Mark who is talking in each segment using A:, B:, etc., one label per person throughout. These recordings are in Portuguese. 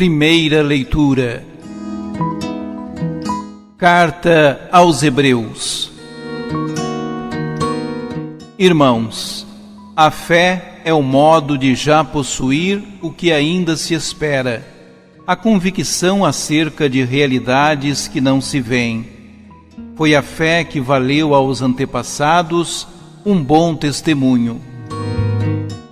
A: Primeira leitura. Carta aos Hebreus. Irmãos, a fé é o modo de já possuir o que ainda se espera, a convicção acerca de realidades que não se veem. Foi a fé que valeu aos antepassados um bom testemunho.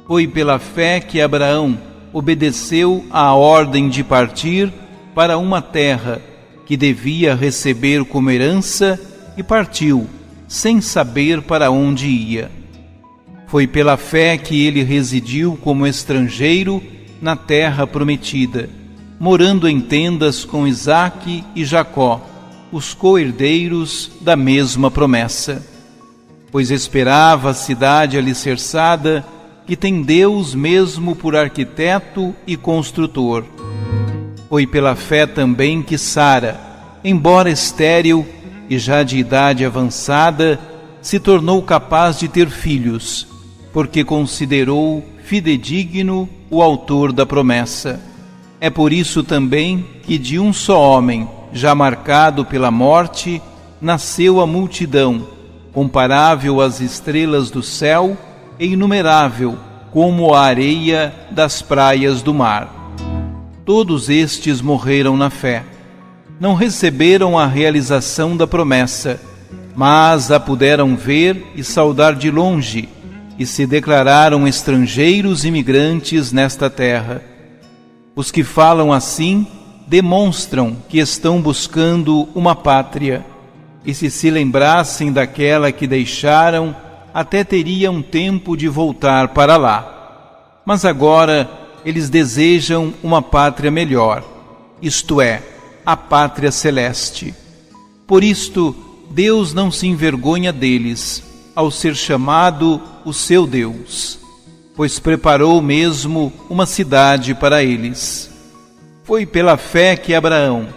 A: Foi pela fé que Abraão obedeceu à ordem de partir para uma terra que devia receber como herança e partiu, sem saber para onde ia. Foi pela fé que ele residiu como estrangeiro na terra prometida, morando em tendas com Isaque e Jacó, os co-herdeiros da mesma promessa. Pois esperava a cidade alicerçada, que tem Deus mesmo por arquiteto e construtor. Foi pela fé também que Sara, embora estéril e já de idade avançada, se tornou capaz de ter filhos, porque considerou fidedigno o autor da promessa. É por isso também que de um só homem, já marcado pela morte, nasceu a multidão, comparável às estrelas do céu e inumerável como a areia das praias do mar. Todos estes morreram na fé. Não receberam a realização da promessa, mas a puderam ver e saudar de longe, e se declararam estrangeiros e imigrantes nesta terra. Os que falam assim demonstram que estão buscando uma pátria, e se lembrassem daquela que deixaram, até teriam tempo de voltar para lá. Mas agora eles desejam uma pátria melhor, isto é, a pátria celeste. Por isto, Deus não se envergonha deles, ao ser chamado o seu Deus, pois preparou mesmo uma cidade para eles. Foi pela fé que Abraão,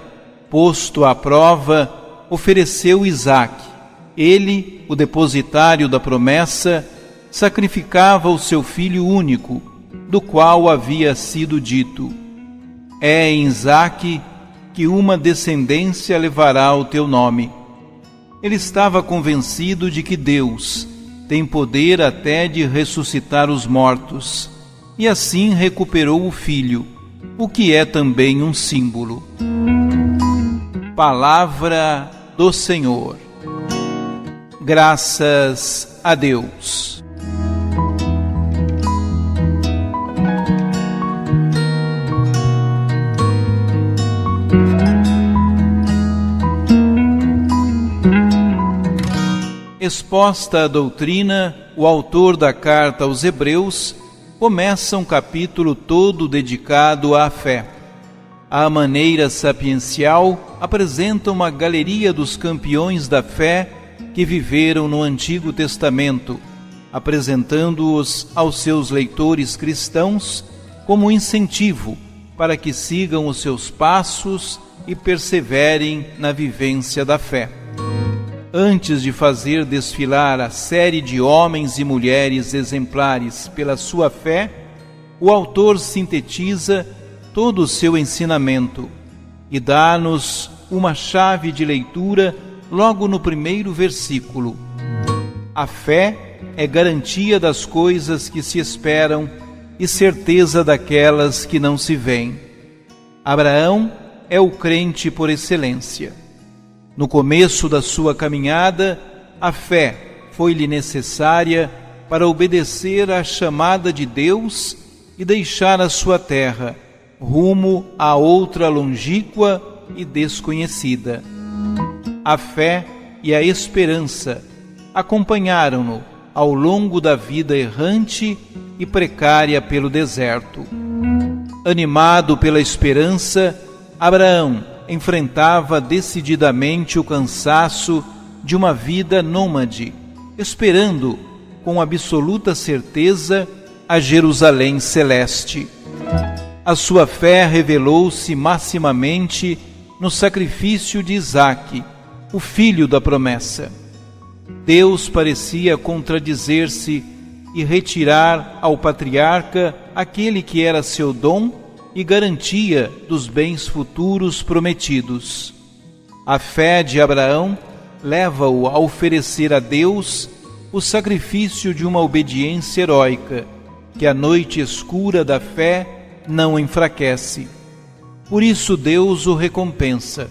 A: posto à prova, ofereceu Isaque. Ele, o depositário da promessa, sacrificava o seu filho único, do qual havia sido dito: é em Isaque que uma descendência levará o teu nome. Ele estava convencido de que Deus tem poder até de ressuscitar os mortos, e assim recuperou o filho, o que é também um símbolo. Palavra do Senhor. Graças a Deus. Exposta a doutrina, o autor da carta aos Hebreus começa um capítulo todo dedicado à fé. À maneira sapiencial, apresenta uma galeria dos campeões da fé que viveram no Antigo Testamento, apresentando-os aos seus leitores cristãos como incentivo para que sigam os seus passos e perseverem na vivência da fé. Antes de fazer desfilar a série de homens e mulheres exemplares pela sua fé, o autor sintetiza todo o seu ensinamento e dá-nos uma chave de leitura logo no primeiro versículo. A fé é garantia das coisas que se esperam e certeza daquelas que não se veem. Abraão é o crente por excelência. No começo da sua caminhada, a fé foi-lhe necessária para obedecer à chamada de Deus e deixar a sua terra, rumo a outra longínqua e desconhecida. A fé e a esperança acompanharam-no ao longo da vida errante e precária pelo deserto. Animado pela esperança, Abraão enfrentava decididamente o cansaço de uma vida nômade, esperando com absoluta certeza a Jerusalém celeste. A sua fé revelou-se maximamente no sacrifício de Isaque, o filho da promessa. Deus parecia contradizer-se e retirar ao patriarca aquele que era seu dom e garantia dos bens futuros prometidos. A fé de Abraão leva-o a oferecer a Deus o sacrifício de uma obediência heróica, que a noite escura da fé não enfraquece. Por isso Deus o recompensa,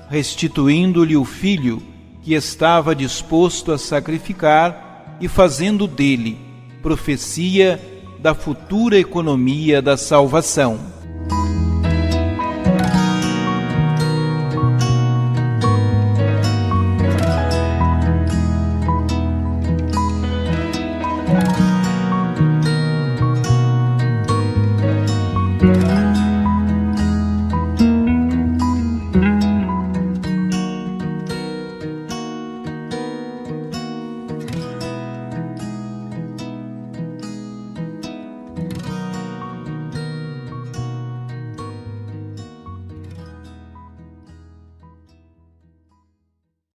A: restituindo-lhe o filho que estava disposto a sacrificar e fazendo dele profecia da futura economia da salvação.